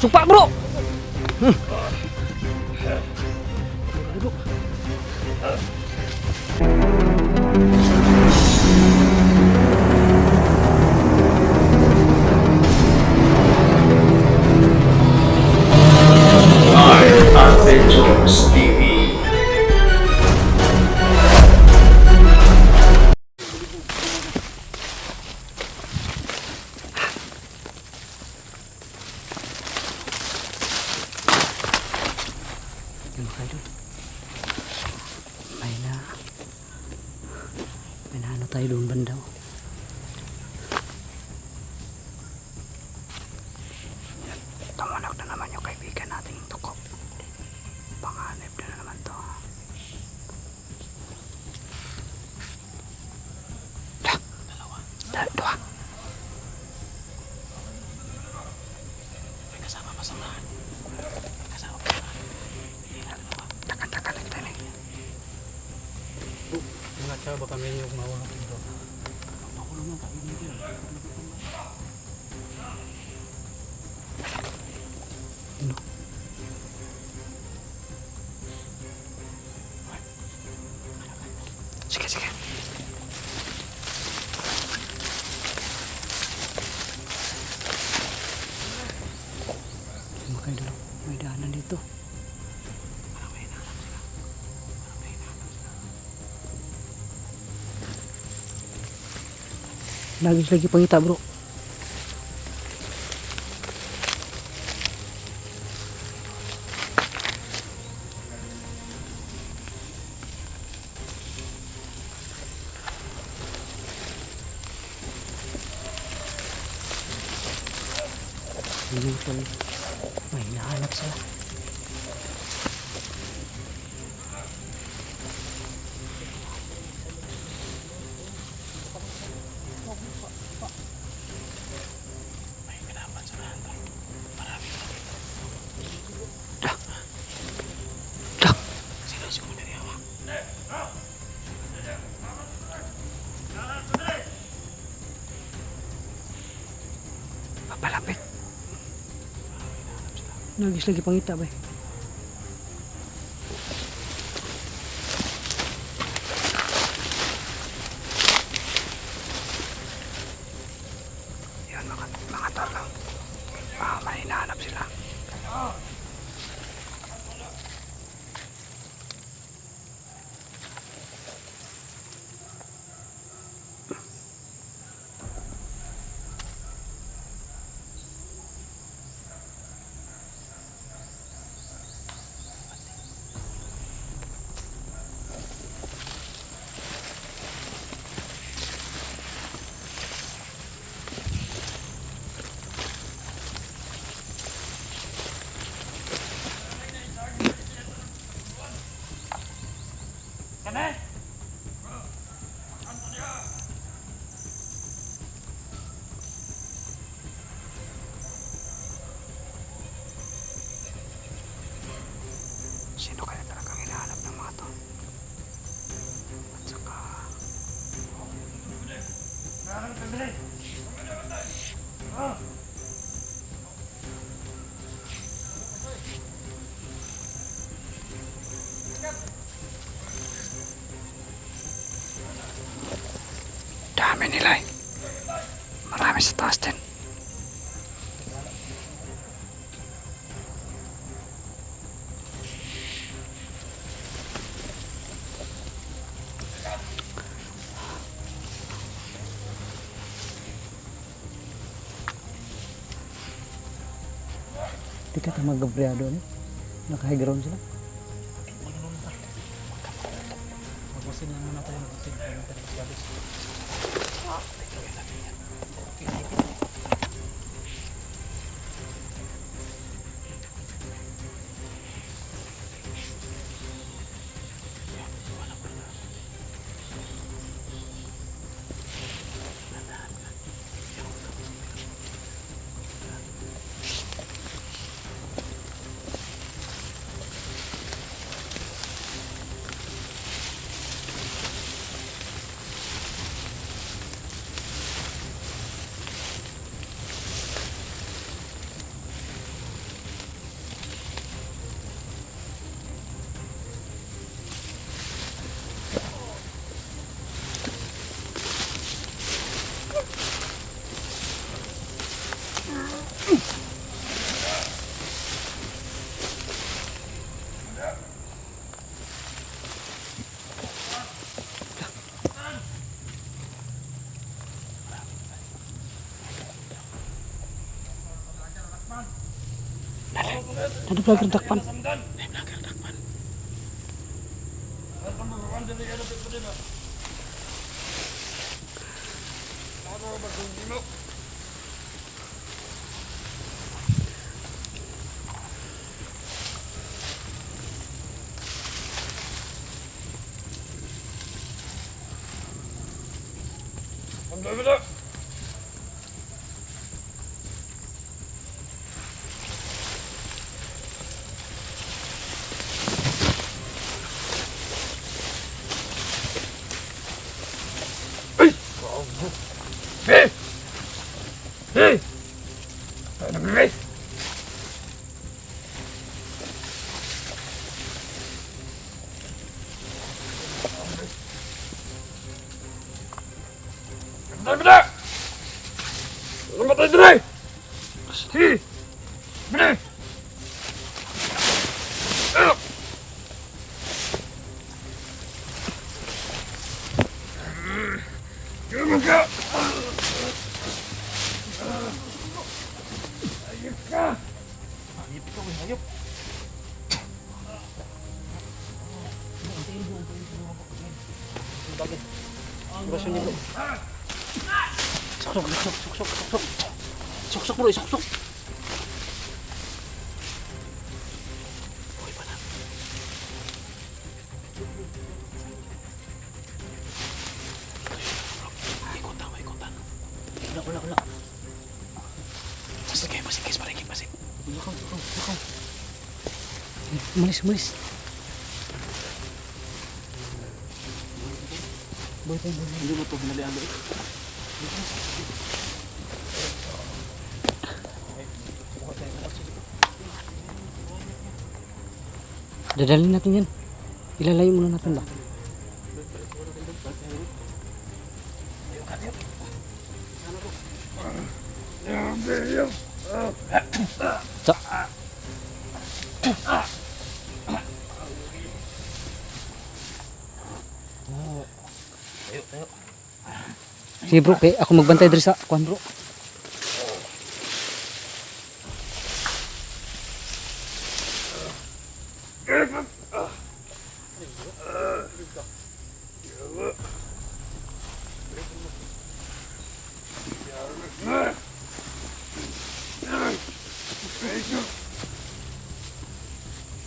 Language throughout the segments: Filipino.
Sumpah bro. Adventures TV. Yung mga idol, may naano tayo doon banda. Tumunak na naman yung kaibigan nating tuko. Panganib na naman to. Dua. May kasama pa samahan. Takan-takan lang tayo. Mga tsaba baka may yung mawala dito. Ako naman kaibigan. Ano? Sige. Mga idol, may daanan dito. Lagi pangita bro. May hinahanap sila. Papalapit. Lagi pangita ba? Yan mga tolo. May hinahanap sila. Sino kaya talagang hinahanap ng mga to? At saka dami nila eh. Marami sa taas din. Di ka ito mag-gabriado eh. Naka-high ground sila. Magpasin lang muna tayo. Ada vlogger dakpan. Ay, vlogger dakpan. Basyo niyo bro. Sok bro, sok. Uy, pana. Ikutan. Wala. Pasig guys, parigin. Lakaw. Umalis. Boy. Hindi mo ito binalian doon. Dadalhin natin yan. Ilalayo muna natin ba? Sige bro, kaya ako magbantay diri sa kuan bro.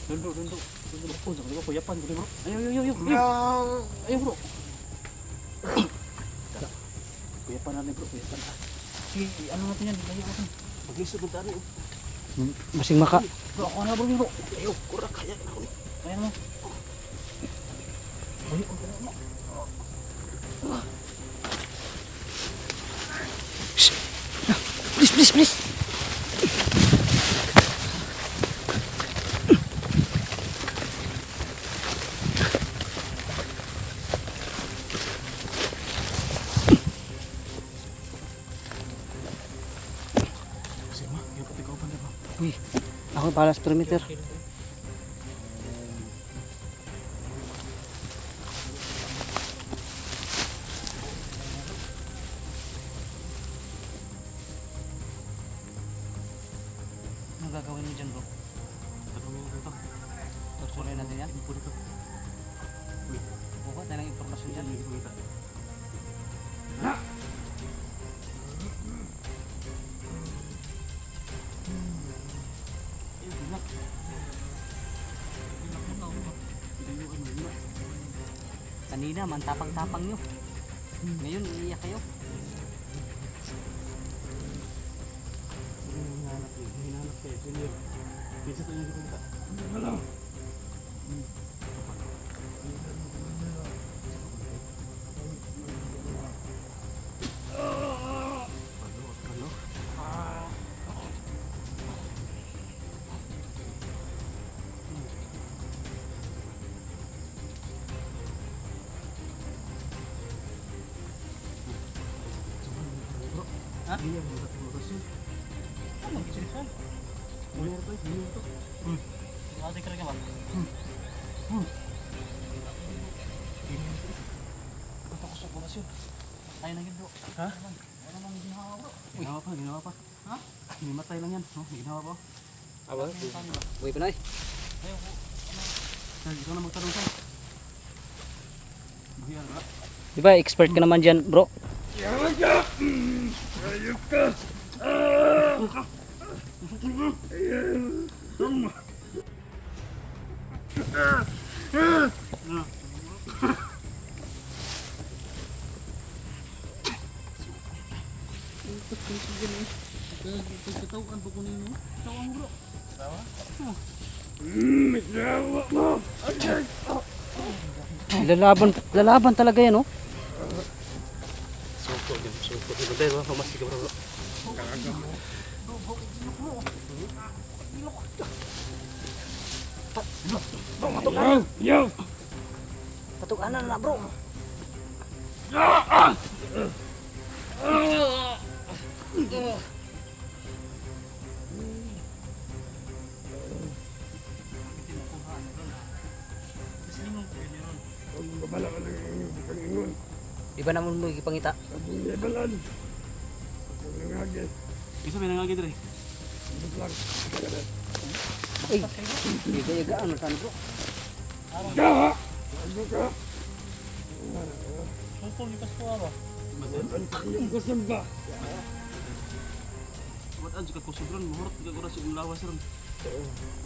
Dunduk. Oh, jangan lupa kuyapan bro. Ayo. Ayo bro. Kuyapan natin bro, kuyapan. Sige, ano natin yan, layo natin. Maglisod ng tari. Masing maka. Bro, ako na bro. Ayo, kurak, kaya na ako. Kaya naman. Ayo, mo. Please. Uy, ako palas perimeter. Ano gagawin mo dyan bro? Gagawin mo dito. Torturin natin yan? Ipo dito. Buka tayo ng impormasyon dyan. Kanina, mantapang-tapang nyo. Ngayon, iiyak kayo. Hinahanap kayo. Sino yun? Bisa tayo yung kita. Ano? Iya, berusin. Ano gisinsan? Mulai pa, hindi to. Ate kira ka ba? Patok sa oras yun. Tayo na gid bro. Ha? Ano nang ginawa bro? Ginawa pa. Ha? Himatay lang yan, no? Ginawa pa. Awa. Buhay pa na eh. Ayaw ko. Sir, ikaw na magtanong sir. Buhiyan ka. Di ba, expert ka naman dyan, bro? Pagkatawaan pa ko ninyo. Tawang bro. Tawa? Lalaban talaga yan, oh. Suko din. Suko din. Dahil wala mas ka bro. Patuganan na, bro. Di ba naman mo ipangita? Isa may nangagid rin. Ay, yagaan na bro. Suko ni Paswa ba? Buat aja ka kusog ron, mahurot ka oras yung lawas ron.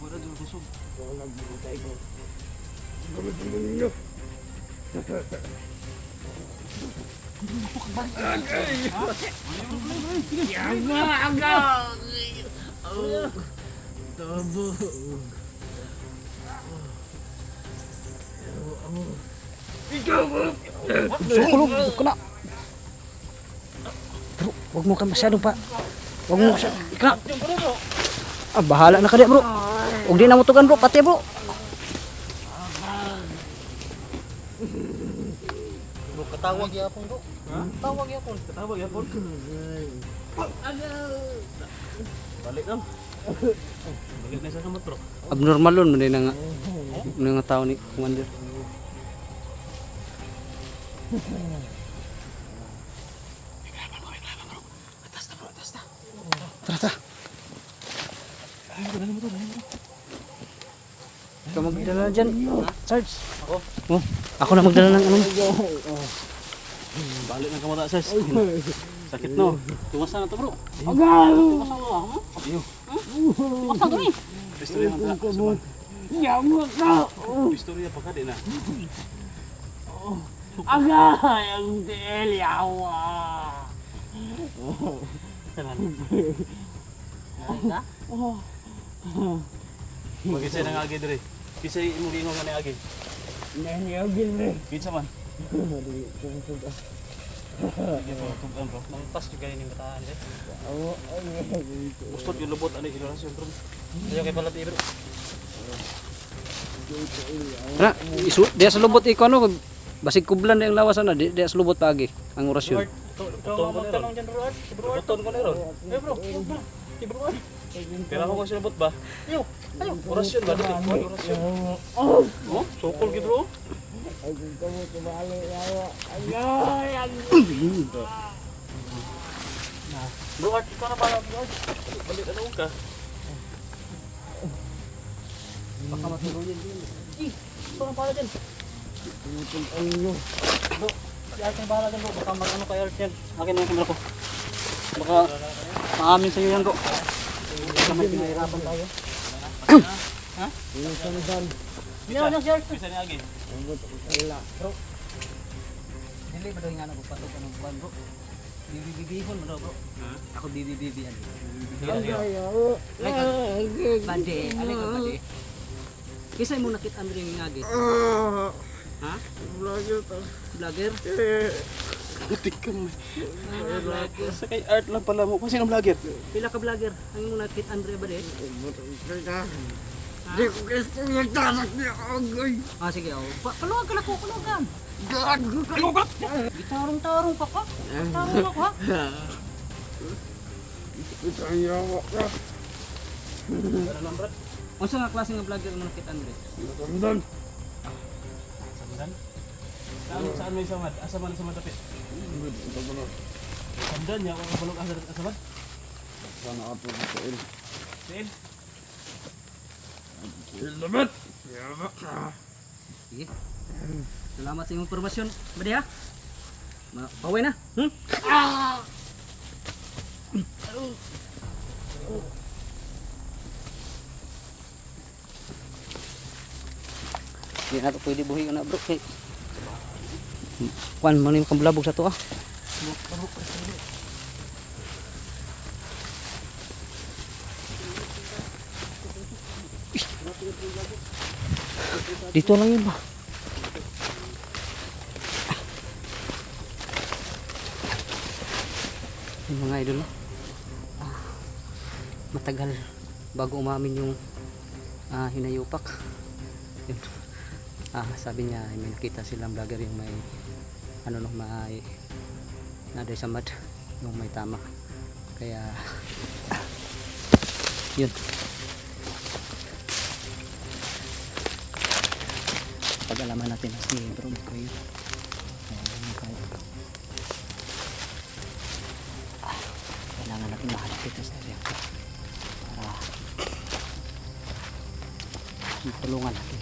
Buat aja ka kusog. Sukulog ka na. Bro, wag mo ka masyadong pa. Wag mo masyadong. Ika na. Ah, bahala na ka di, bro. Huwag di na mutugan, bro. Pati, bro. Bro, katawag yapon bro. Katawag yapon. Katawag yapon. Balik lang. Balik na sa kamot bro. Abnormal yun. Mga nga tao ni Commander. Tara, tara. Ikaw magdala dyan, Sarge. Ako? Oh, ako na magdala ng ano. Balik na kamot sa sakit no. Tuwas na to bro. Tuwas na mo. Ayo. Tuwas na to ni. Istorya na ta. Yawa ka! Istorya pa ka din na. Agay ang del, yawa! Magkisa na nga agi diri. Kisa imo gingon nga ni agi. Naniyagin mo. Kinsa man? Sige po, tugan bro. Mangpas juga ini bataan deh. Ustot yung lubot ano ilulasyon bro. Ayaw kay palat bro. Tara, dia sa lubot ikaw ano, basig kublan na yung lawasan na, dia sa lubot pagi ang orasyon. Ikaw magtanong dyan bro. Si bro Art. Buton ko na ron. Eh bro, si bro Art. Pero ako si lubot ba? Ayaw, ayaw. Orasyon ba? Orasyon. Oh, sukol ki bro. Agay ang Bro Art, ikaw na pala bro Art. Balik ano ka? Baka matuluyan din. Ikaw na pala dyan. Bro, si Art na bahala dyan bro. Baka mag-ano kay Art yan. Akin na yung camera ko. Baka maamin sa'yo yan bro. Baka may pinahirapan tayo. Ha? Binaw niya si Art. Bisa niya agi. Bro, dili ba daw nga nagpatok ng buwan bro? Bibibibihon mo daw bro. Ako bibibibihan. Bade, alay ka bade. Kisay mo nakit Andre ng ngagi? Ha? Vlogger? Kutik ka mo. Sa kay Art lang pala mo. Kung sino vlogger? Pila ka vlogger? Ang mo nakit Andre ba de? Di ko gusto yung tanak niya agay. Ah sige, oh. Paluwag ka na ko, paluwagan. Gago ka! Gitarong-tarong pa ka. Tarong ako ha. Ito ang yawa ka. Ano lang brad? Unsa nga klase nga vlogger mo nakit Andre? Matandang. Samdan? Saan may samad? Asa man samad tapi? Samdan niya ako kabulog asa samad? Sana ato sa il. Saan? Salamat. Yawa ka. Sige. Salamat sa iyong impormasyon, Badi ha. Pauwi na. Hindi na ito pwede buhi na bro. Kay kuan man yung kamblabog sa to ah. Dito lang yun ba? Yung mga idol matagal bago umamin yung hinayupak. Yun. Sabi niya may nakita silang vlogger yung may ano no, may naday sa mad yung may tama, kaya yun pag-alaman natin si bro ko yun. Kailangan natin mahanap ito sa area para matulungan natin.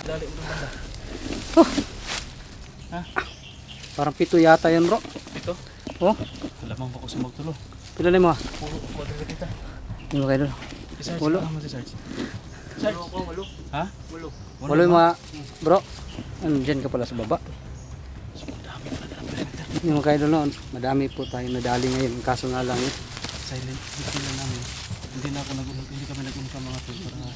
Dali mo banda. Parang 7 yata yan bro. Ito. Oh, Lamang pa ko sa magtulo. pila na mo ah. Puro ko kita. Ano kayo doon? Sarge, Ulo. naman si Sarge. Sarge. Ulo. Ha? Ulo. Wala yung mga bro. Andyan ka pala sa baba. Yung mga kayo doon, madami po tayo nadali ngayon. Kaso nga lang yun. Silent. Hindi lang namin. Hindi na ako nag-ulog. Hindi kami nag-ulog sa mga tol para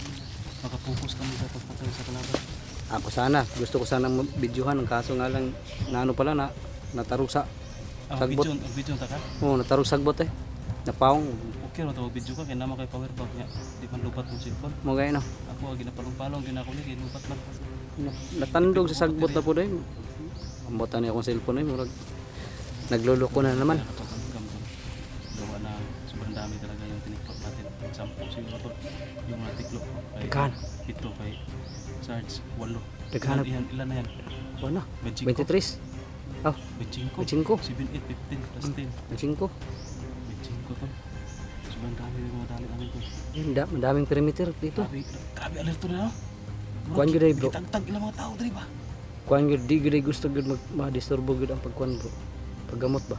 makapokus kami sa pagpatay sa kalaban. Ako sana, gusto ko sana videohan. Ang kaso nga lang, na ano pala na, natarog sa sagbot. Video ta ka? Oo, natarog sagbot eh. Napawang, Okay ra to video ka kay naman kay power bank niya. Di man lupat mo cellphone. mo gaya no. Ako ginapalong-palong din ako ni lupat man. Natandog sa sagbot na po dahil. Ambotan niya akong cellphone eh. Murag, nagluloko na naman. Gawa na sobrang dami talaga yung tiniktok natin. Sampo siguro to. Yung natiklo kay Daghan. Pito kay Sarge 8. Daghan. Ilan na yan? Wala. 25. 23. Oh, 25. 25. 7, 8, 15 plus 10. 25. 25 to. Sobrang dami yung mga dali namin to. Yun, madaming perimeter dito. Grabe alerto na no? Kuhan yun bro. Tagtag ilang mga tao dali ba? Kuhan yun, di gud gusto gud ma-disturbo gud ang pagkuhan bro. Paggamot ba?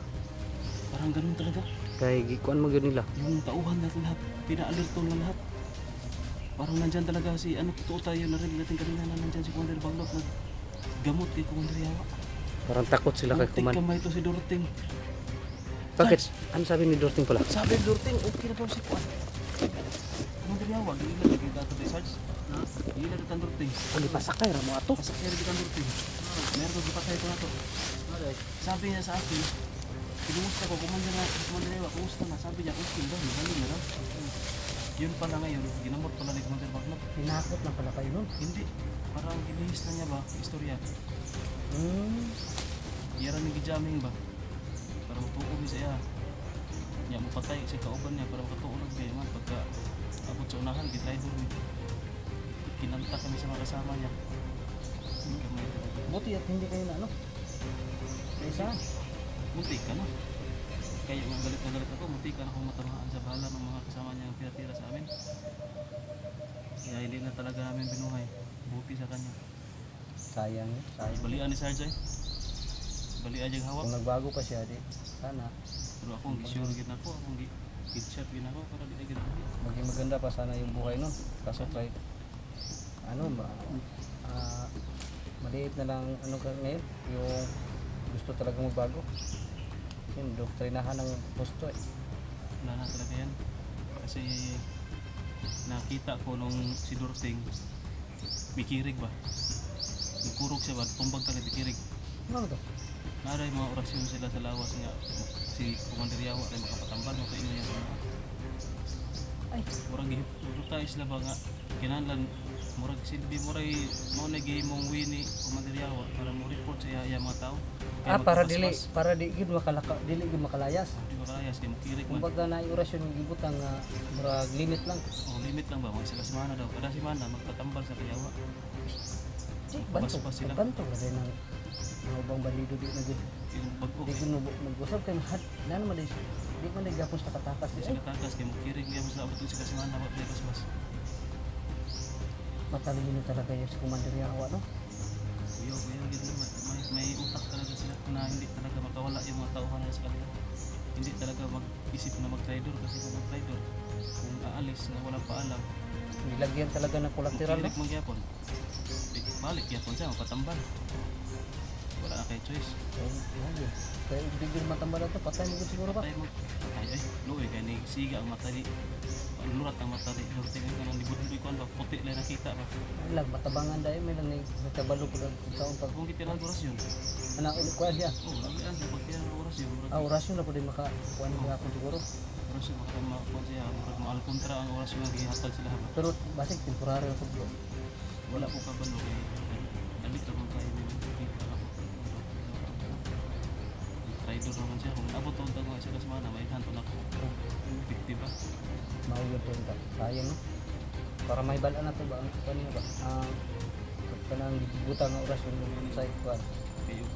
Parang ganun talaga. Kaya kuhan mo gud nila. Yung tauhan natin lahat. Pina-alerto na lahat. Parang nandyan talaga si ano, totoo tayo na rin natin kanina na nandyan si Commander Banglot na gamot kay Commander Yawa. Parang takot sila kay Muntik Kuman. kamay to si Dorting. Bakit? Ano sabi ni Dorting pala? Sabi ni Dorting, okay na daw si Kuan. Commander Yawa, di na lagi dato di Sarge. Di na dato Dorting. Ano pasakay ra mo ato? Pasakyan na dato Dorting. Meron ko gipatay ko na to. Sabi niya sa akin, kumusta ko, Commander Yawa, kumusta na? Sabi niya, okay daw, magaling na daw. Yun pala ngayon, ginamot pala ni Commander Banglot. Hinakot na pala kayo nun. Hindi, parang ilihis na niya ba, istorya. Iyaran ni Gijaming ba? Para matuog ni siya. Niya mapatay siya kauban niya para makatuulog kayo man pagka abot sa unahan, gitridor ni. Kinanta kami sa mga kasama niya. Buti at hindi kayo na ano? Isa? Muntik ka na. Kaya nga galit na galit ako, muntik ka na akong matamaan sa bala ng mga kasama niya ang tira-tira sa amin. Kaya hindi na talaga namin binuhay. Buti sa kanya. Sayang. Balian ni Sarge. Balian niyang hawak. Kung nagbago pa siya, di sana Pero akong gisure gid ako, akong gid-shot gid ako para di na gid. maging maganda pa sana yung buhay nun. Kaso try, ano ba, maliit na lang ano ka ngayon, yung gusto talaga magbago. Yung doktrinahan ng gusto eh. Wala na talaga yan. Kasi nakita ko nung si Dorting, bikirig ba? Nagkurog siya ba? Tumbag talaga bikirig. Ano to? Naray mga orasyon sila sa lawas nga si Commander Yawa ay makapatambal mo kayo niya. Ay, Murag gihipotay sila ba nga kinahanglan murag silbi muray mao na gihimong wini Commander Yawa para mo report sa iya mga tao. para di gid dili gid makalayas. Di ba kaya si mukirig man. Kumbaga na orasyon ng gibutang nga murag limit lang. Oh, limit lang ba mga sila semana daw. Kada semana magtatambal sa Yawa. Banto, pa sila. banto na rin ng mga ubang balido di na gud. Yung Di pag-ok. ko mag-usap kay mahal. Na naman di man gapos nakatakas di. Sila takas kay mukirig niya sa abot sa semana wa play bas. Matalino talaga yung si Commander Yawa, no? Kuya, ganun, may utak talaga sila na hindi talaga makawala yung mga tauhan nila sa kanila. Hindi talaga mag-isip na mag-traitor kasi kung mag-traitor, kung aalis na walang paalam, Nilagyan talaga ng collateral, no? direct magyapon. Balik yapon siya, mapatambal. Wala na kayo choice. Kaya ibig yung matambal na ito, patay mo siguro ba? Patay mo. Ay, luoy kaya ni siga ang mata ni lurat ang mata ni Lorte ka nang libod-libod ko ba puti lang nakita ba. Lag, matabangan dahil may lang nagkabalo ko lang kung saan pag... Kung kita lang orasyon. Anak, kuha siya. Oh, lagian sa pagkira ng orasyon. Orasyon na po din makakuha niya ako siguro. Orasyon makakuha siya. Murag maal kontra ang orasyon nga gihatag sila ba. Pero basig temporary ako bro. Wala ko kabalo kay dalit naman kayo ni kita ako. Traitor naman siya. Kung abot taon tago siya kas mana may hanto na ko. Biktima. Mahulog din ka. Sayang, no? Para may balaan na ito ba? Ang kanina ba? Kanang butang ng orasyon ng sa ikuan. Kayo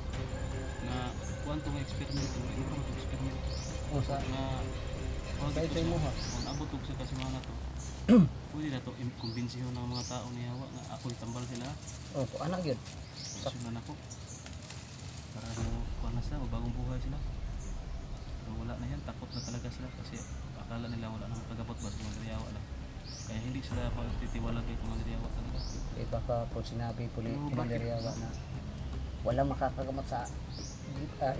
na kuanto nga eksperimento, ito ang eksperimento. O sa... Na Sa ito mo ha? kung abot og sa kasi mga to. Pwede na to kumbinsiyon ng mga tao ni Yawa nga ako'y tambal sila. O, to anak yun. Sunan ako. Para mo kuha na sila, bagong buhay sila. Pero wala na yan, takot na talaga sila kasi akala nila wala nang pagabot ba sa mga Yawa lang. Kaya hindi sila pagtitiwala kay mga Yawa talaga. Eh baka po sinabi po ni Oo, Commander bakit? Yawa na walang makakagamot sa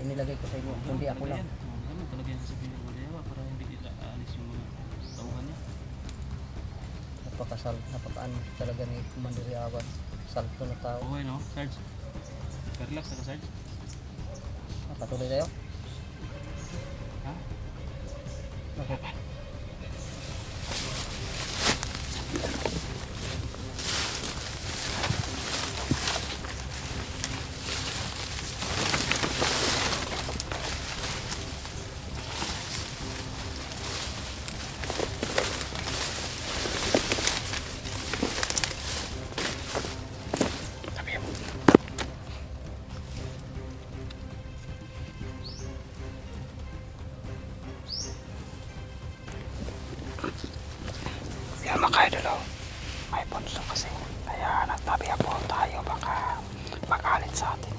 inilagay ko sa inyo, kundi ako lang. Ganun talaga yung sasabihin ng mga Yawa para hindi nila aalis yung mga tauhan niya. Napakaano talaga ni Commander Yawa. Salto na tao. Okay no, Sarge? Relax na ka, Sarge? Patuloy tayo? Ha? Okay. Yan mga idol, may punso kasi kaya nagtabi po tayo baka magalit sa atin.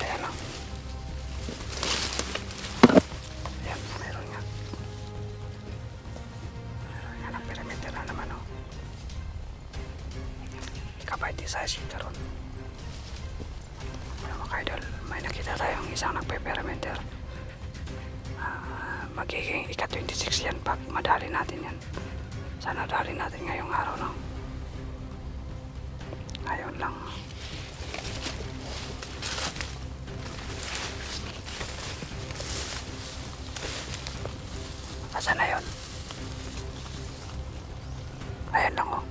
Ayan lang. Ayan, meron nga ng perimeter na naman kapay di size yung karon. Mga idol, may nakita tayong isang nagpe-perimeter. Magiging ika-26 yan pag madali natin yan. Sana dali natin ngayong araw lang. Ngayon lang. Asa na yun? Ayan lang oh.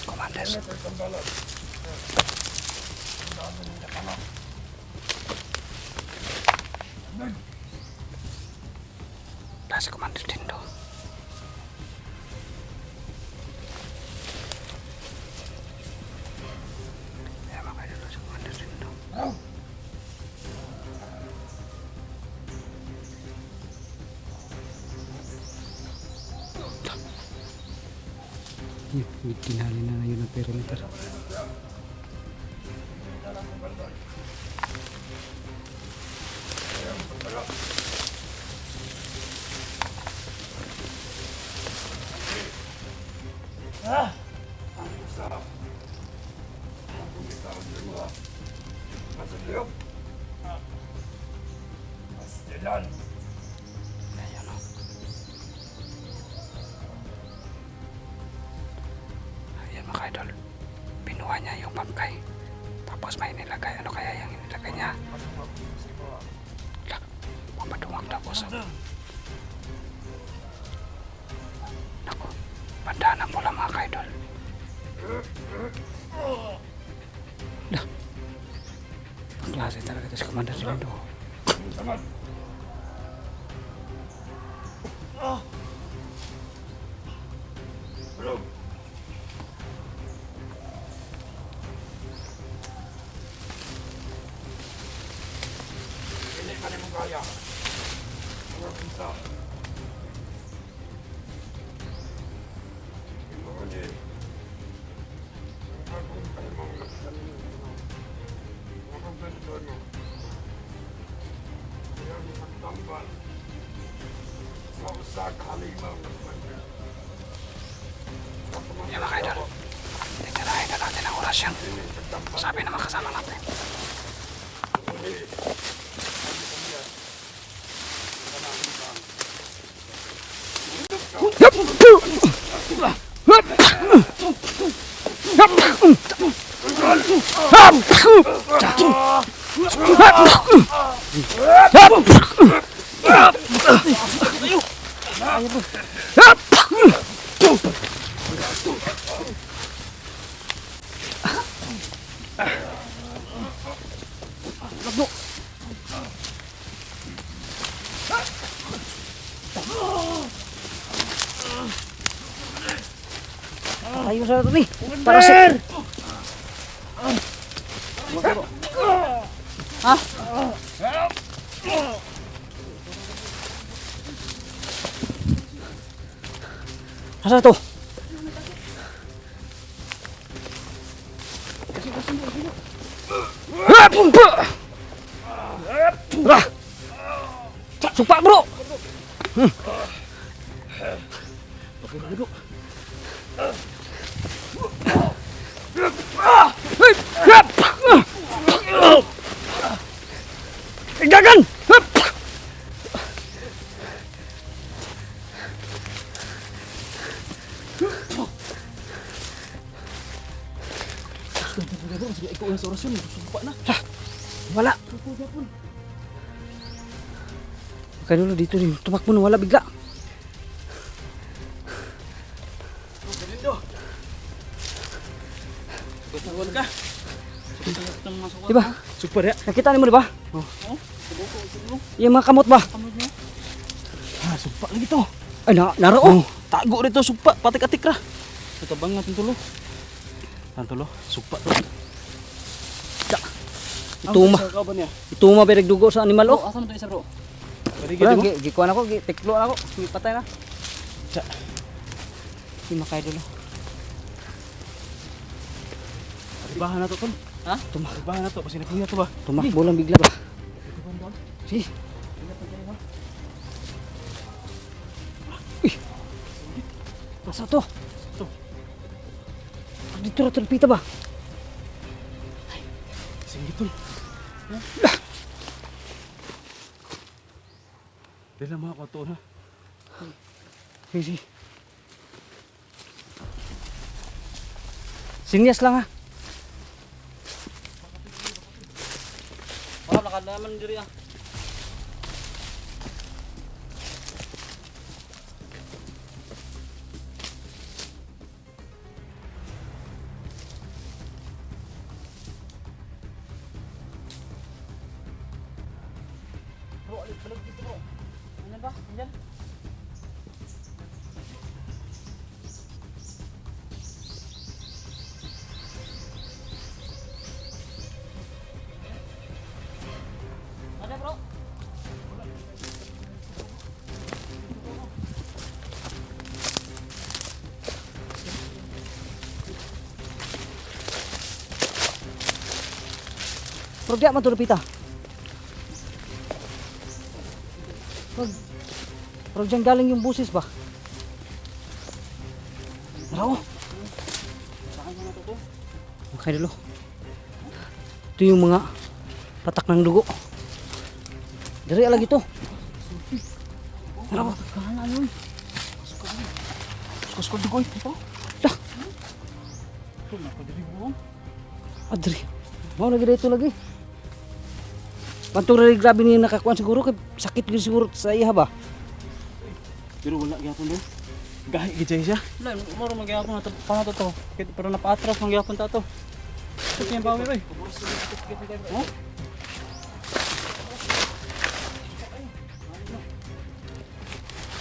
Commander. Nasi Commander Dindo. Ya makanya nasi Commander Dindo. Tinali na yun ang perimeter. Ayan o. Ayan mga idol. Pinuha niya yung bangkay. Tapos may nilagay. Ano kaya yung nilagay niya? Wala. Mamadungag daw po sa... Naku. Bandanan mo lang mga idol. Dah. Ang klase talaga ito si Commander Silindo. Yan mga idol. Tingnan na natin ang oras yan. Sabi na makasama natin. Tayo sa ito, para sa... Ha? Nasa ito? Supak bro! Gagan! Ikaw ang sa orasyon, sumpa na. Wala. Kaya dulu dito rin, tumakbo na wala bigla. Tawal ka. Diba? Super ya. Nakita niyo mo diba? Yung mga kamot ba? Ah, sumpa lagi to. Ay, naro oh. Tago rito sumpa, patik-atik ra. Tabang natin tulo. Tulo, sumpa to. Ituma berigdugo sa animal oh. Asa mo to isa bro? Wala, gikuan ako, tiklo ako, patay na. Hindi makaya dulo. Ibahan na to tol. Ha? Ibahan na to, kasi nagkuya to ba? Tumakbo lang bigla ba? Si. Uy. Masa to? Ito. Dito na terpita ba? Singgit tol. Dala mga kwato na. Si. Sinyas lang ha. Wala, lakad naman diri ah. Bro, balik dito bro. Andyan ba? Andyan? Ada bro? Pero diya man to napita. Pero dyan galing yung busis ba? Naraw. Okay dulo. Ito yung mga patak ng dugo. Dari lagi to. Tara ba? Kahala yun. Kuskul dugoy. Ito. Dah. Ito na ko diri buong. Adri. Mau lagi dito lagi. Pantong rin grabe niya nakakuan siguro kay sakit gyud siguro sa iya ba. Pero wala gyapon do. Gahi gid siya. Wala, moro magyapon na to. Paano to? Pero napa-atras magyapon ta to. Ito yung bawi oy. Oh?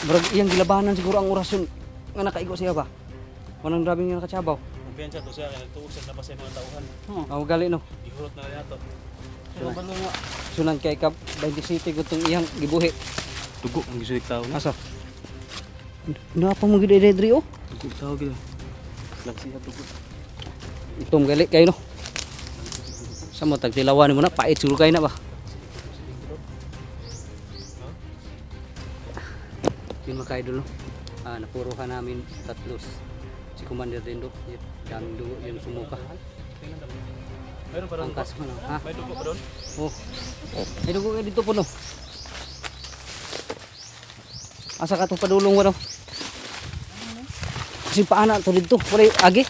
Murag iyang gilabanan siguro ang orasyon nga nakaigo siya ba. Wanang grabe nga nakatsabaw. Magbiyan siya to siya kay nagtuog siya na pa sa mga tauhan. Ang gali no. Ihurot na niya to. Pero balo nga sunan kay ka 27 gutong iyang gibuhi. Dugo ang gisulik tao na. Asa? Napa mo gid diri oh? Dugo tao gid. Lagsiya dugo. Itom gali kayo no. Sa mo tagtilawan mo na pait siguro kayo na ba? Yun mga kaidol no. Napuruhan namin tatlos. Si Commander Dindo, yun, daming dugo yung sumuka. Meron pa ron. Angkas mo no. Ha? May dugo pa doon. Oh. May dugo kayo dito po no. Asa ka to padulong mo no? Kasi paana to dito. Wala agi.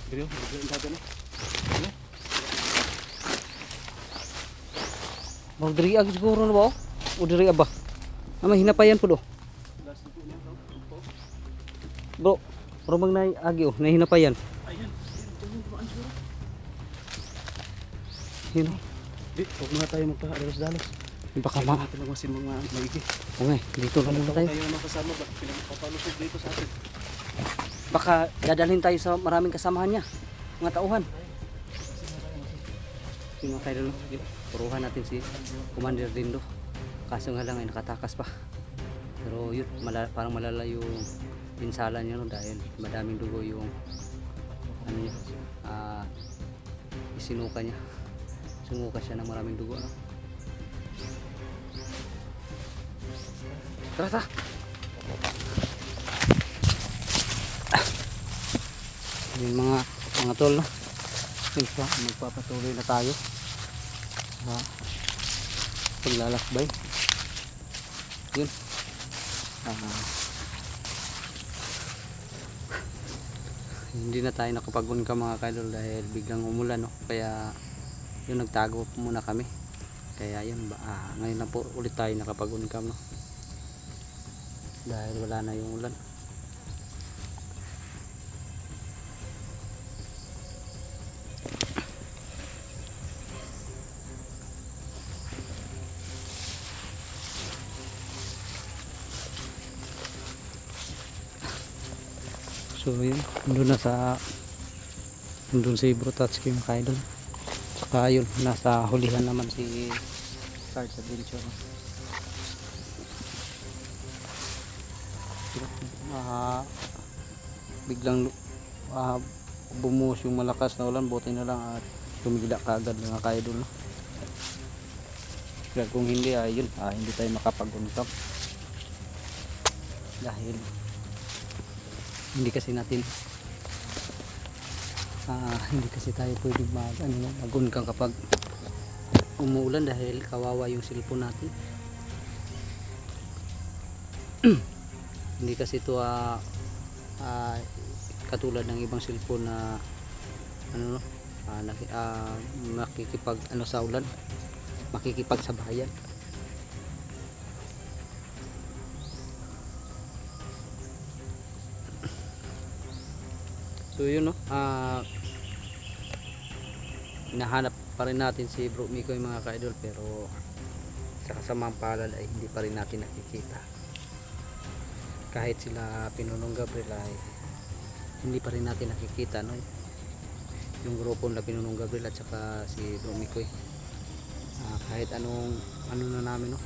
Diri ang taga no. Mau diri agi siguro na ba? O diri ba? Ama hinapayan po do. Bro, rumang na agi oh, nahinapayan. Ayun. Yun oh. Di, huwag muna tayo magpa-dalos-dalos. Baka Kailangan ma. natin lumasin mga maigi. Okay, dito lang muna tayo. Tayo naman kasama ba? Pinagpapalusog dito sa atin. Baka dadalhin tayo sa maraming kasamahan niya. Mga tauhan. Sino kayo doon? Puruhan natin si Commander Dindo. Kaso nga lang ay nakatakas pa. Pero yun, parang malala yung pinsala niya no, dahil madaming dugo yung ano niya, isinuka niya. Sumuka siya ng maraming dugo. No? Tara, tara! Yung mga tol no. Siyempre, magpapatuloy na tayo sa paglalakbay. Yun. Hindi na tayo nakapag-unkam mga kaidol dahil biglang umulan no. Kaya yun, nagtago muna kami. Kaya yun, ngayon na po ulit tayo nakapag-unkam no. Dahil wala na yung ulan. So yun, nandun si Brutatski yung kaidol. Saka yun, nasa hulihan naman si Cards Adventure. Biglang bumuhos yung malakas na ulan, buti na lang at tumigila kaagad mga kaidol. No? Kaya kung hindi, yun, hindi tayo makapag-unkam. Dahil hindi kasi tayo pwedeng mag-unkam kapag umuulan dahil kawawa yung cellphone natin. Hindi kasi ito katulad ng ibang cellphone na makikipag sa ulan, makikipagsabayan. So yun no, hinahanap pa rin natin si Bro Miko yung mga ka-idol, pero sa kasamang palad ay hindi pa rin natin nakikita. Kahit sila Pinunong Gabriel ay hindi pa rin natin nakikita no, yung grupo na Pinunong Gabriel at saka si Bro Mikoy. Kahit ano na namin no,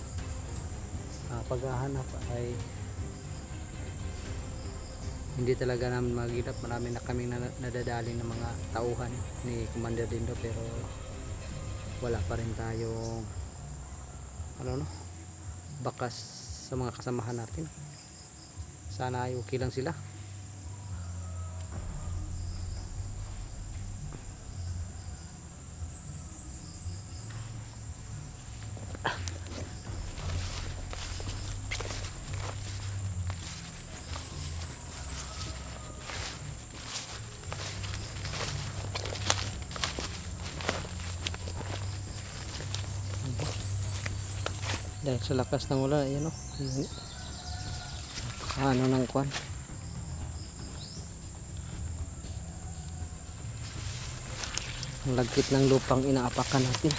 paghahanap ay hindi talaga namin magilap. Marami na kaming nadadali ng mga tauhan ni Commander Dindo, pero wala pa rin tayong bakas sa mga kasamahan natin. Sana ay okay lang sila. Dahil sa lakas ng ulan, ayan o. Ano ng kwan. Ang lagkit ng lupang inaapakan natin.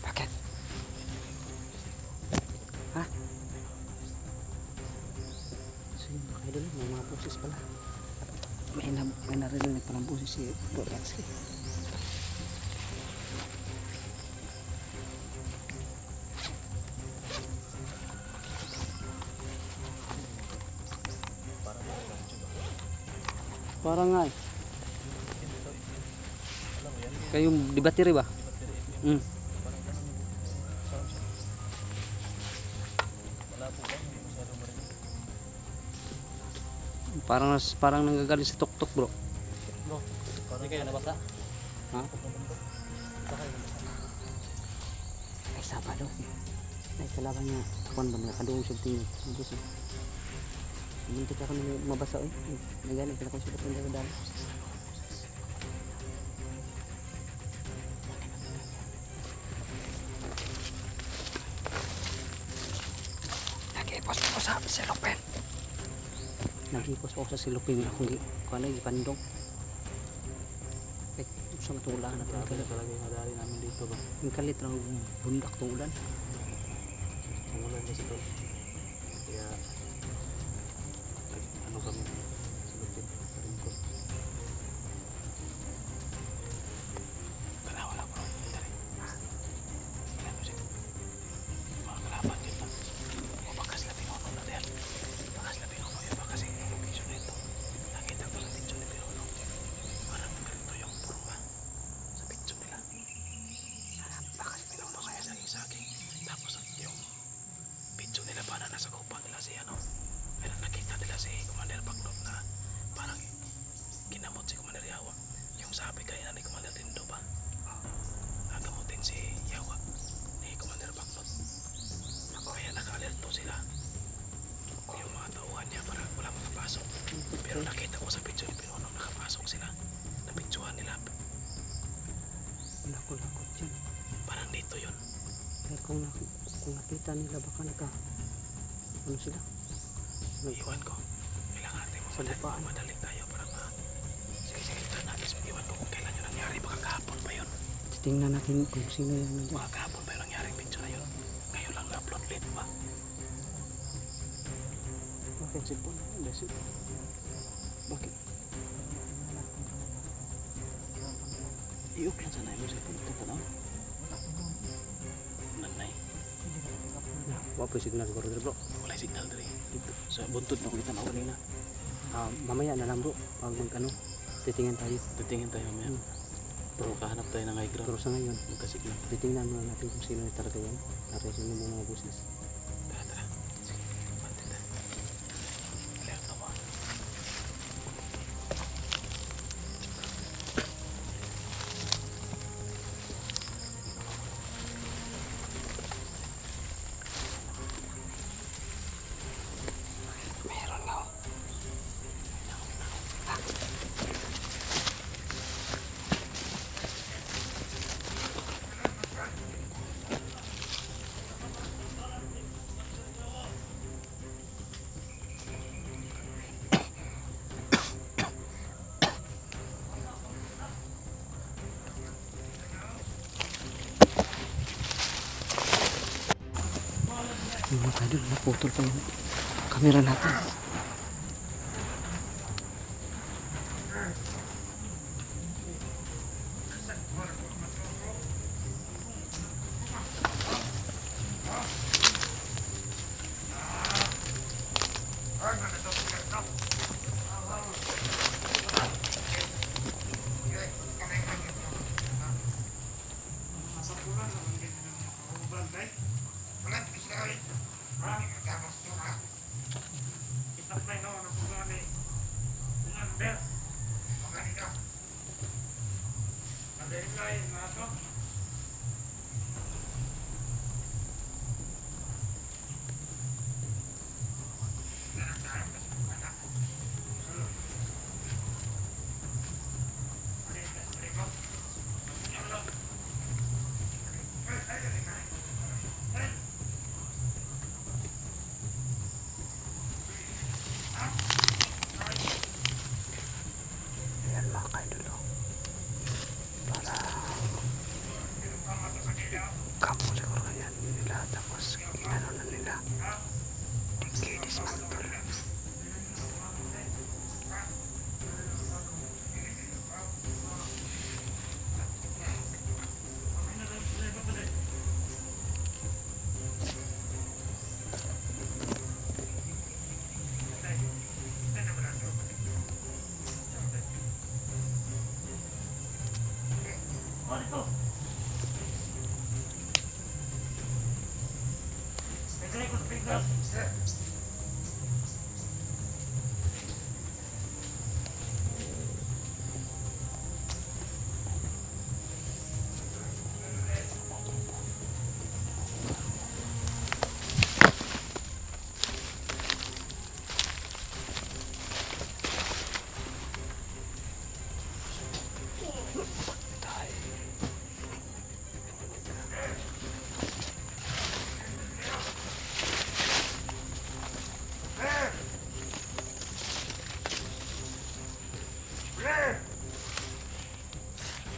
Bakit? Ha? So yun mga idol, may mga boses pala. May narinig palang boses si Bro Taxi. Parang nga eh. Kayong di battery ba? Mm. Parang nanggagaling sa tuktok bro. Bro, hindi kayo nabasa? Ha? Baka kayo nabasa. Ay Sabado. Ay kalaban niya. Kuan ba nakadungog siya tingin. Bus. Muntik ako na mabasa eh. Nagaling pala ko siya ng dala. Nag-ipos ako sa silupin. Nag-ipos ako sa silupin. Kung ano ipandong. Eh, sa matulaan natin. Grabe na talaga yung nadali namin dito ba? Yung kalit ng bundak ng ulan. Umulan kasi to. Kaya ano kami sulupin sa ringkot. Wala bro. Dali. Wala mo siya. Mga kalaban dito. O bakas na pinuno na dahil. Bakas na pinuno yun ba kasi yung location na ito. Nakita ko sa picture ni pinuno. Parang ganito yung purwa sa picture nila. Bakas pinuno kaya saging-saging. Tapos yung picture nila parang nasa kupang nila si ano. Pero nakita nila si Commander Baklot na parang kinamot si Commander Yawa. Yung sabi kaya ni Commander Lindo ba? Nagamutin si Yawa ni Commander Baklot. Kaya naka-alerto sila. Yung mga tauhan niya para wala makapasok. Pero nakita ko sa picture ni Pinuno nakapasok sila. Napictuhan nila. Lakot dyan. Parang dito yun. Pero kung nakita nila baka ano sila? Iwan ko. Kailangan natin Sa lupaan. madali tayo para sige natin. Iwan ko kung kailan yun nangyari. Baka kahapon pa yun. Tingnan natin kung sino yung nandiyan. Baka kahapon pa yun nangyari picture na yun. Ngayon lang na-upload late pa. Bakit sipon? Bakit? Iok lang sana yung sipon. Tatanaw. Nanay. Wala po signal ko rin bro. Wala signal dari. Dito. Sa buntod na kita na kanina. Mamaya na lang bro. Pag titingnan tayo. Titingin tayo mamaya. Pero kahanap tayo ng high ground. Pero sa ngayon, Magkasignal. titingnan muna natin kung sino yung talaga yan. Para sino yung mga buses. Tara. Sige. Bante tayo. Alerto mo. Meron nga. Mga kadol, naputol pa yung kamera natin.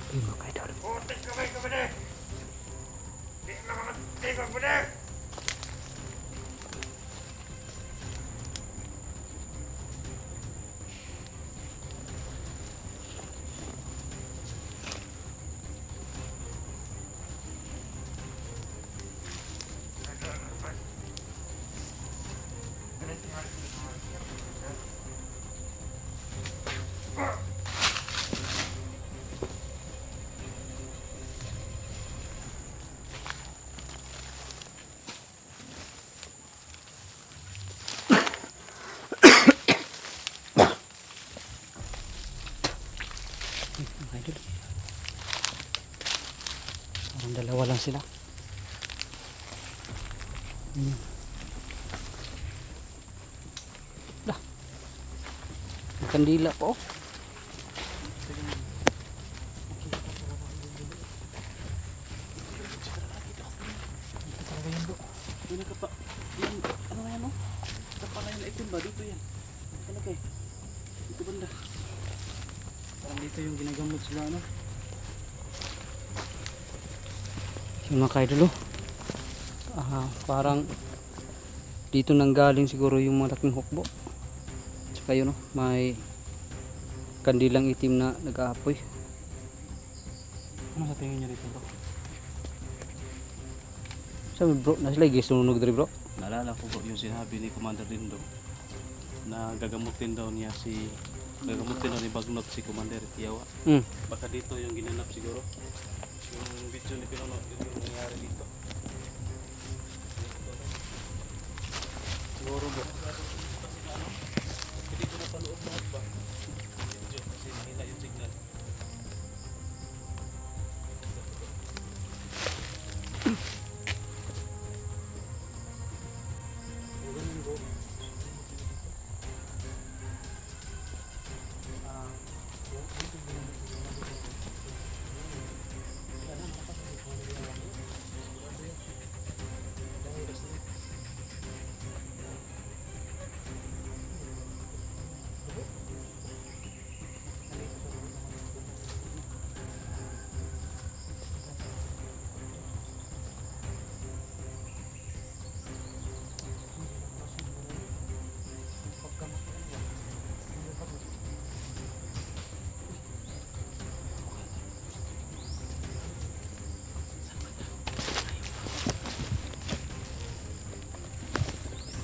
Ayun mga kaidol. Mga idol. Parang dalawa lang sila. Dah. May kandila po. Yung nakapa, yung, ano na yan o? Kapala yung itim ba? Dito yan. Talaga eh. Dito banda. Parang dito yung ginagamot sila ano. Yung mga kaidol oh. Parang dito nang galing siguro yung malaking hukbo. Tsaka yun oh, may kandilang itim na nag-aapoy. Ano sa tingin niya dito bro? Sabi bro, nasa lagi sununog dari bro. Naalala ko bro yung sinabi ni Commander Lindo na gagamutin daw niya gagamutin daw ni Bagnot si Commander Tiyawa. Baka dito yung ginanap siguro. Yung video ni Pinono, yun yung nangyari dito. Siguro bro. Hindi ko napanood lahat ba? Video kasi mahina yung signal.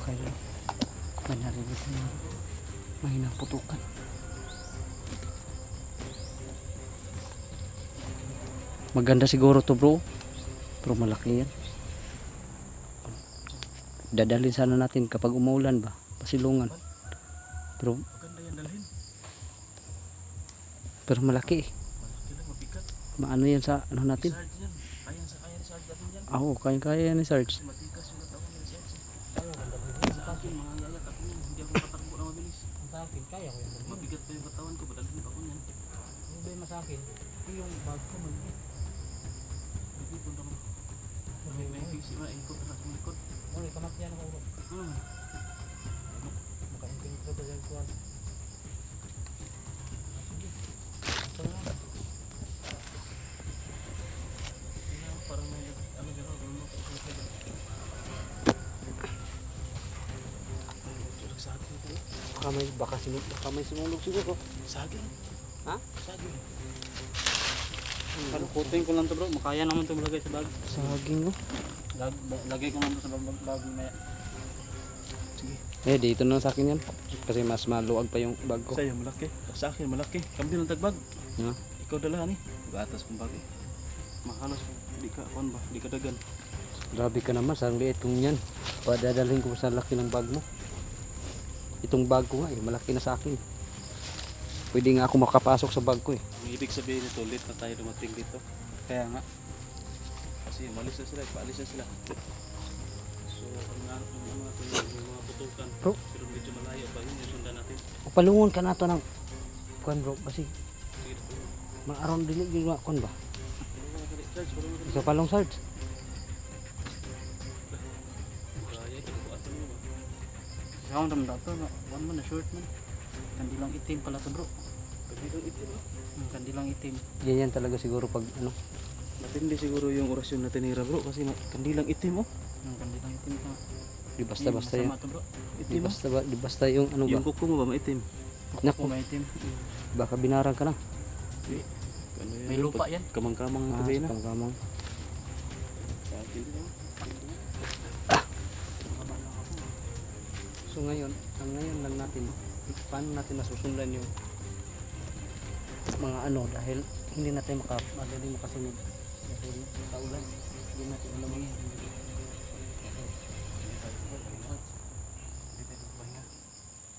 Kaidol. May narinig na may naputukan. Maganda siguro to bro. Pero malaki yan. Dadalhin sana natin kapag umuulan ba. Pasilungan. Pero Maganda yan dalhin. malaki eh. Malaki lang, mabigat. Maano yan sa ano natin? Sarge yan. Kaya ni Sarge natin yan. Oo, kaya yan ni Sarge. Kasi matikas yung katawan ni Sarge. Sa akin, mga yayat ako yan. Hindi ako makatakbo na mabilis. Sa akin, kaya ko yan. Mabigat pa yung katawan ko. Padalhin pa ko yan. Problema sa akin, yung bag ko man. Dito naman. May fixi na ikot na sa likod. Oy, kamatyan ako bro. Maka-infiltra ko dyan kuwan. Parang may ano gano'n. Tulog sa akin ito. Baka may sumulog siguro. Saging. Ha? Saging. Palukutin ko lang to bro, makaya naman to malagay sa bag. Saging oh. Lagay ko lang to sa bag maya. Eh, dito na sa akin yan. Kasi mas maluwag pa yung bag ko. Sa'yo malaki. Sa akin malaki. Kami ng tagbag. Ha? Ikaw dala ni. Gatas kong bag eh. Mahalos di ka kuan ba, di ka dagan. Grabe ka naman, sarang liit kong yan. Padadalhin ko sa laki ng bag mo. Itong bag ko nga eh, malaki na sa akin. Pwede nga ako makapasok sa bag ko eh. Ang ibig sabihin nito, late na tayo dumating dito. Kaya nga. Kasi malis na sila, paalis na sila. So, ang ano natin yung mga putukan. Bro. Pero medyo malayo pa yun, yung sundan natin. Palungon ka na to ng kuan bro, kasi Sige, mga-around dili yung mga kuan ba? Charge, parang mga Sa palong sarge. kaya, ikabuatan mo ba? Sound naman dato, no? One man na short man. Kandilang itim pala to bro. Kabilang itim, no? Kandilang itim. Yan talaga siguro pag ano. Matindi siguro yung orasyon natin ni bro, kasi kandilang itim, oh. Kandilang itim ka. Di basta-basta Masama yung to bro. di Itim, oh. basta ba, di basta yung ano ba? Yung kuko mo ba maitim? Naku, May itim. baka binarang ka na. Ano yan? May lupa yan. Kamang-kamang na Ah, tabi na. kamang. Sa akin, no? So ngayon, ang ngayon lang natin, paano natin nasusundan yung mga ano dahil hindi natin madali makasunod dahil sa ulan. Hindi natin alam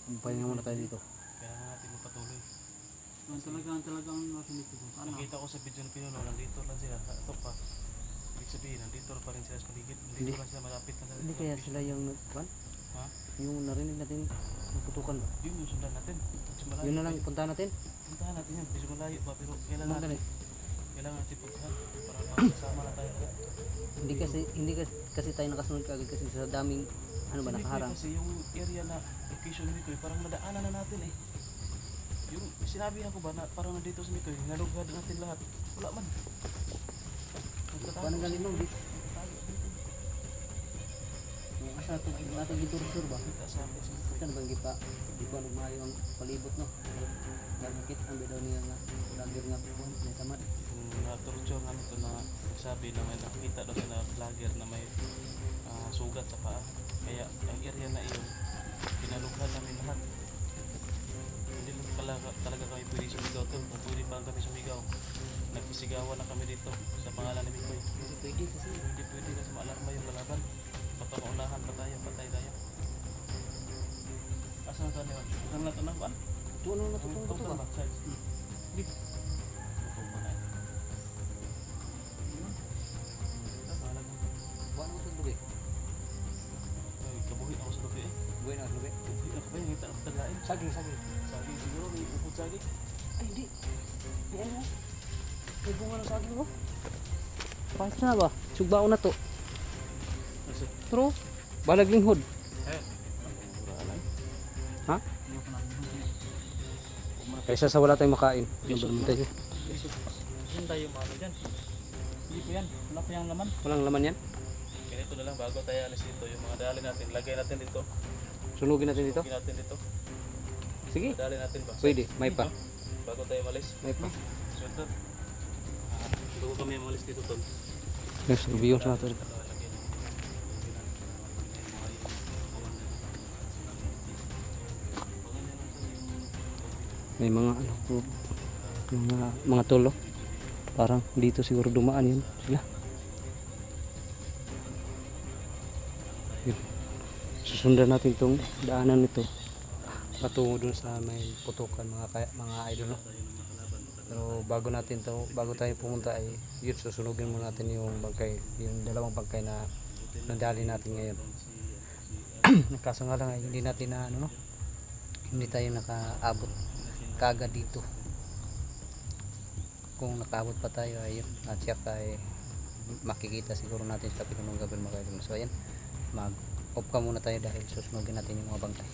ang pahinga muna tayo dito. Kaya nga natin magpatuloy. Talagang natin dito. Ano? Nakita ko sa video ng Pinuno, nandito lang sila. Ito pa. Ibig sabihin, nandito pa rin sila sa paligid. Nandito Hindi. lang sila, malapit na sila. Hindi kaya sila yung nagkuhan? Ha? Yung narinig natin naputukan ba? Yun yung sundan natin. Medyo malayo. Yun na lang punta natin. Puntahan natin yun. Medyo malayo pa, pero kailangan Mga natin. ganit. Kailangan natin puntahan. Para makasama na tayo. Hindi kasi tayo nakasunod kaagad kasi sa daming ano ba Hindi, nakaharang. Kasi yung area na location ni Mikoy, parang nadaanan na natin eh. Yung sinabi ko ba na parang nandito sa Mikoy, nalugad natin lahat. Wala man. Paano galing nung dito? Yung asa ito, natin gitur-tur ba? Kita sa akin sa Mikoy. Kan bang kita di ko maayo ang palibot no. Nagkit ang bidaw niya nga vlogger nga po may tamad. Yung na-torture namin ito na sabi na may nakita daw sa na vlogger na may sugat sa paa. Kaya ang area na iyon, pinalughan namin lahat. Hindi lang talaga kami pwede sumigaw to. Kung pwede pa kami sumigaw, nagpisigawan na kami dito sa pangalan ni Mikoy. Hindi pwede kasi Hindi pwede kasi maalarma yung lalaban. Baka maunahan pa tayo, patay tayo. Asan tayo yun? Asan na ito ng ban? tuno na tutong Ito to ba? Hindi. Ito ba na yun? Bahala mo. Buwan mo sa lubi. Ay, kabuhi ako sa lubi eh. Buwan na lubi. Kabuhi ako ba yung ngita ng tagain? Saging. Saging siguro, may upod saging. Ay hindi. Di ano? May bunga ng saging mo. Pahit na ba? Sugbao na to. Nasa? True. Balag linghod. Wala lang. Ha? Kaysa sa wala tayong makain. Nabalman tayo. Yun tayo mga ano dyan. Hindi po yan. Wala po yung laman. Walang laman yan. Ganito na lang, bago tayo alis dito, yung mga dali natin, lagay natin dito. Sunugin natin dito. Lagay natin dito. Sige. Dali natin ba? Pwede. May pa. Bago tayo malis. May pa. Sweater. Bago kami malis dito, Tol. Yes, review sa natin. May mga ano po, mga tulo. Parang dito siguro dumaan yun sila. Yun. Susundan natin itong daanan nito patungo dun sa may putukan mga idol no? Pero bago tayo pumunta ay yun susunugin muna natin yung bangkay, yung dalawang bangkay na nadali natin ngayon. Kaso nga lang ay hindi natin na ano no? Hindi tayo nakaabot kagad dito. Kung nakaabot pa tayo ayun at saka ay makikita siguro natin sa Pinunong Gabriel mga idol. So ayan, mag off ka muna tayo dahil susunugin natin yung mga bangkay.